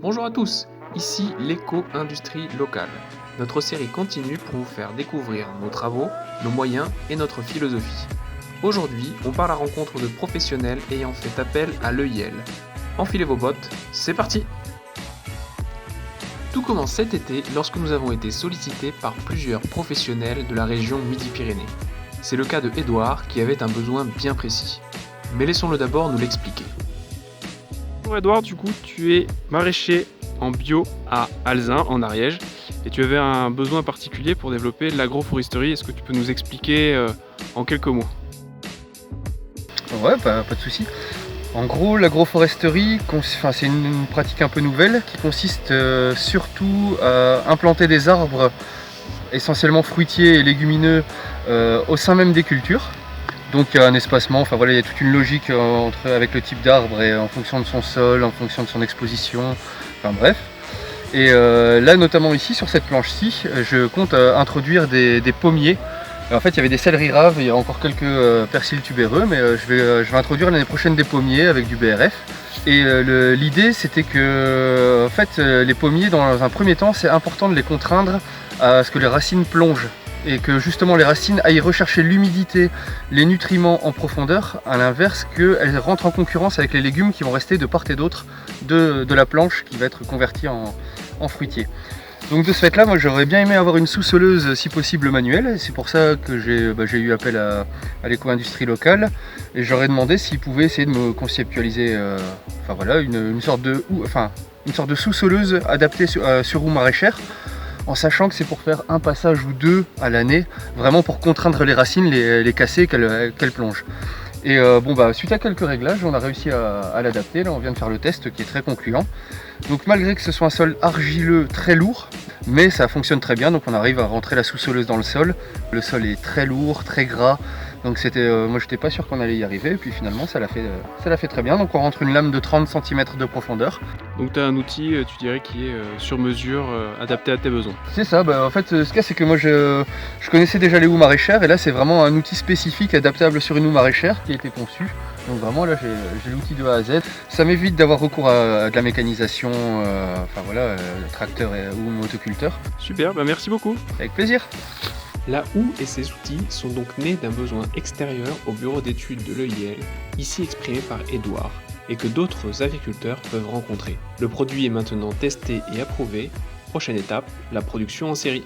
Bonjour à tous, ici l'éco-industrie locale. Notre série continue pour vous faire découvrir nos travaux, nos moyens et notre philosophie. Aujourd'hui, on part à la rencontre de professionnels ayant fait appel à l'EIL. Enfilez vos bottes, c'est parti! Tout commence cet été lorsque nous avons été sollicités par plusieurs professionnels de la région Midi-Pyrénées. C'est le cas de Édouard qui avait un besoin bien précis. Mais laissons-le d'abord nous l'expliquer. Bonjour Edouard, du coup tu es maraîcher en bio à Alzin en Ariège et tu avais un besoin particulier pour développer l'agroforesterie. Est-ce que tu peux nous expliquer en quelques mots? Ouais, pas de souci. En gros, l'agroforesterie, c'est une pratique un peu nouvelle qui consiste surtout à implanter des arbres essentiellement fruitiers et légumineux au sein même des cultures. Donc il y a un espacement, il y a toute une logique avec le type d'arbre et en fonction de son sol, en fonction de son exposition, bref. Et là notamment ici sur cette planche-ci, je compte introduire des pommiers. En fait il y avait des céleris raves, il y a encore quelques persils tubéreux, mais je vais introduire l'année prochaine des pommiers avec du BRF. Et l'idée c'était que les pommiers dans un premier temps c'est important de les contraindre à ce que les racines plongent. Et que justement les racines aillent rechercher l'humidité, les nutriments en profondeur, à l'inverse qu'elles rentrent en concurrence avec les légumes qui vont rester de part et d'autre de la planche qui va être convertie en fruitier. Donc de ce fait là, moi j'aurais bien aimé avoir une sous-soleuse si possible manuelle, c'est pour ça que j'ai eu appel à l'éco-industrie locale et j'aurais demandé s'ils pouvaient essayer de me conceptualiser une sorte de sous-soleuse adaptée sur roue maraîchère, en sachant que c'est pour faire un passage ou deux à l'année, vraiment pour contraindre les racines, les casser, qu'elles plongent. Et suite à quelques réglages, on a réussi à l'adapter. Là, on vient de faire le test qui est très concluant. Donc malgré que ce soit un sol argileux très lourd, mais ça fonctionne très bien, donc on arrive à rentrer la sous-soleuse dans le sol. Le sol est très lourd, très gras, donc moi j'étais pas sûr qu'on allait y arriver, et puis finalement ça l'a fait très bien. Donc on rentre une lame de 30 cm de profondeur. Donc tu as un outil, tu dirais, qui est sur mesure, adapté à tes besoins. C'est ça, ce cas c'est que moi je connaissais déjà les houes maraîchères, et là c'est vraiment un outil spécifique adaptable sur une houe maraîchère qui a été conçu. Donc vraiment là j'ai l'outil de A à Z. Ça m'évite d'avoir recours à de la mécanisation, tracteur ou motoculteur. Super, merci beaucoup. Avec plaisir. La houe et ses outils sont donc nés d'un besoin extérieur au bureau d'études de l'EIL, ici exprimé par Édouard, et que d'autres agriculteurs peuvent rencontrer. Le produit est maintenant testé et approuvé. Prochaine étape, la production en série.